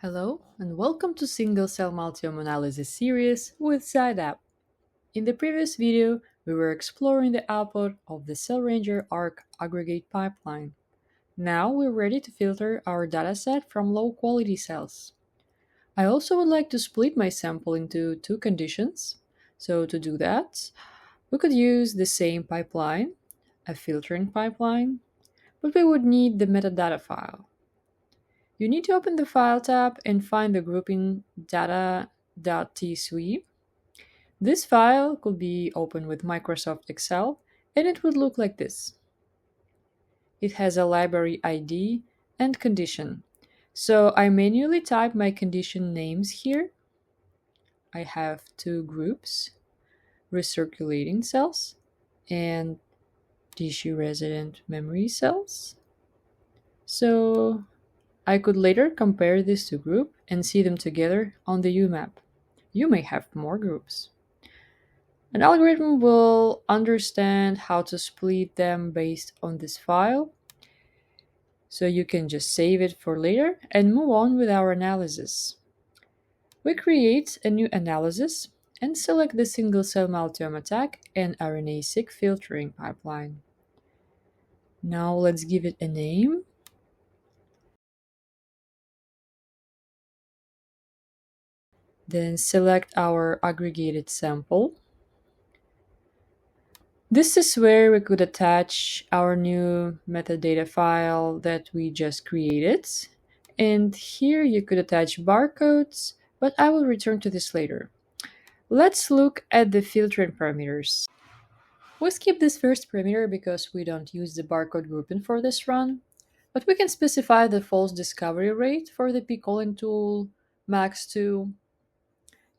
Hello, and welcome to single-cell multiome analysis series with SciDAP. In the previous video, we were exploring the output of the CellRanger ARC aggregate pipeline. Now we're ready to filter our dataset from low-quality cells. I also would like to split my sample into two conditions. So to do that, we could use the same pipeline, a filtering pipeline, but we would need the metadata file. You need to open the File tab and find the grouping data.tsv. This file could be opened with Microsoft Excel and it would look like this. It has a library ID and condition. So I manually type my condition names here. I have two groups, recirculating cells and tissue resident memory cells. So I could later compare these two groups and see them together on the UMAP. You may have more groups. An algorithm will understand how to split them based on this file, so you can just save it for later and move on with our analysis. We create a new analysis and select the single-cell Multiome-ATAC and RNA-Seq filtering pipeline. Now let's give it a name. Then select our aggregated sample. This is where we could attach our new metadata file that we just created. And here you could attach barcodes, but I will return to this later. Let's look at the filtering parameters. We skip this first parameter because we don't use the barcode grouping for this run, but we can specify the false discovery rate for the p-calling tool max to.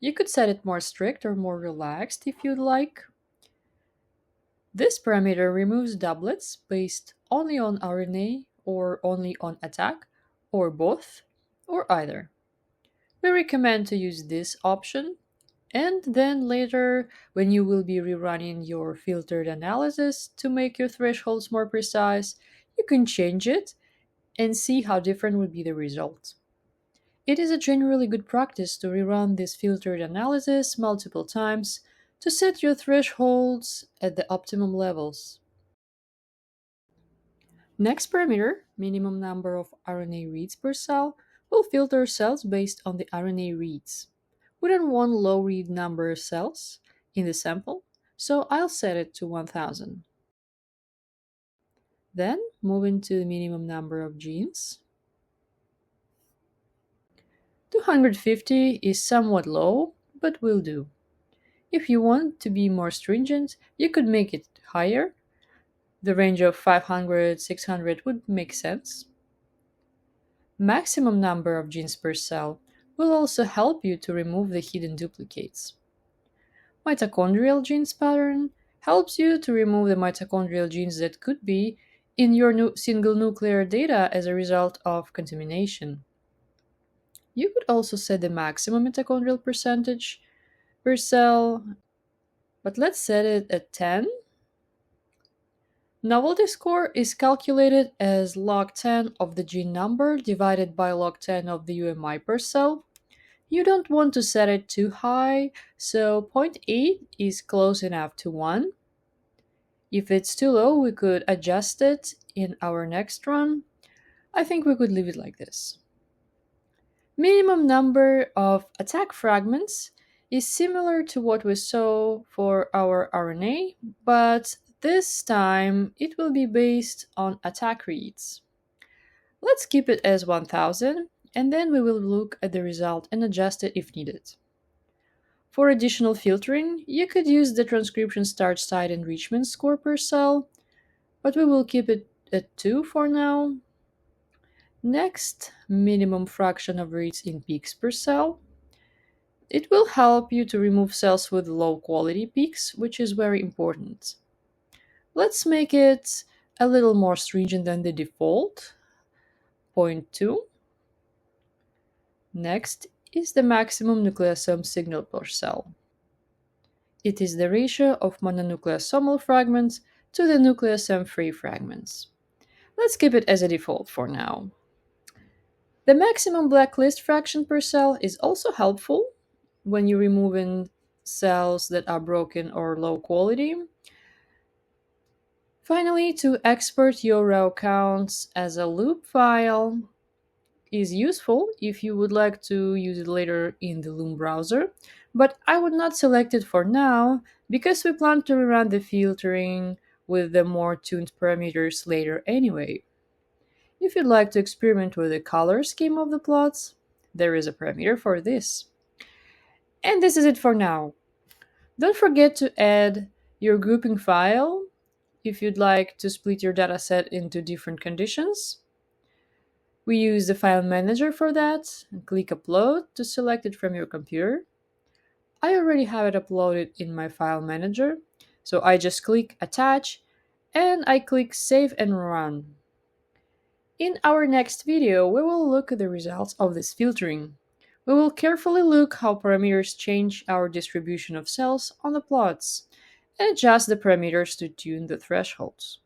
You could set it more strict or more relaxed if you'd like. This parameter removes doublets based only on RNA or only on ATAC, or both, or either. We recommend to use this option, and then later, when you will be rerunning your filtered analysis to make your thresholds more precise, you can change it and see how different would be the result. It is a generally good practice to rerun this filtered analysis multiple times to set your thresholds at the optimum levels. Next parameter, minimum number of RNA reads per cell, will filter cells based on the RNA reads. We don't want low read number cells in the sample, so I'll set it to 1000. Then moving to the minimum number of genes. 250 is somewhat low, but will do. If you want to be more stringent, you could make it higher. The range of 500, 600 would make sense. Maximum number of genes per cell will also help you to remove the hidden duplicates. Mitochondrial genes pattern helps you to remove the mitochondrial genes that could be in your single nuclear data as a result of contamination. You could also set the maximum mitochondrial percentage per cell, but let's set it at 10. Novelty score is calculated as log 10 of the gene number divided by log 10 of the UMI per cell. You don't want to set it too high, so 0.8 is close enough to 1. If it's too low, we could adjust it in our next run. I think we could leave it like this. Minimum number of ATAC fragments is similar to what we saw for our RNA, but this time it will be based on ATAC reads. Let's keep it as 1000, and then we will look at the result and adjust it if needed. For additional filtering, you could use the transcription start site enrichment score per cell, but we will keep it at 2 for now. Next, minimum fraction of reads in peaks per cell. It will help you to remove cells with low quality peaks, which is very important. Let's make it a little more stringent than the default, 0.2. Next is the maximum nucleosome signal per cell. It is the ratio of mononucleosomal fragments to the nucleosome-free fragments. Let's keep it as a default for now. The maximum blacklist fraction per cell is also helpful when you're removing cells that are broken or low quality. Finally, to export your row counts as a loop file is useful if you would like to use it later in the Loom browser, but I would not select it for now because we plan to rerun the filtering with the more tuned parameters later anyway. If you'd like to experiment with the color scheme of the plots, there is a parameter for this. And this is it for now. Don't forget to add your grouping file if you'd like to split your dataset into different conditions. We use the file manager for that. Click upload to select it from your computer. I already have it uploaded in my file manager, so I just click attach and I click save and run. In our next video, we will look at the results of this filtering. We will carefully look how parameters change our distribution of cells on the plots and adjust the parameters to tune the thresholds.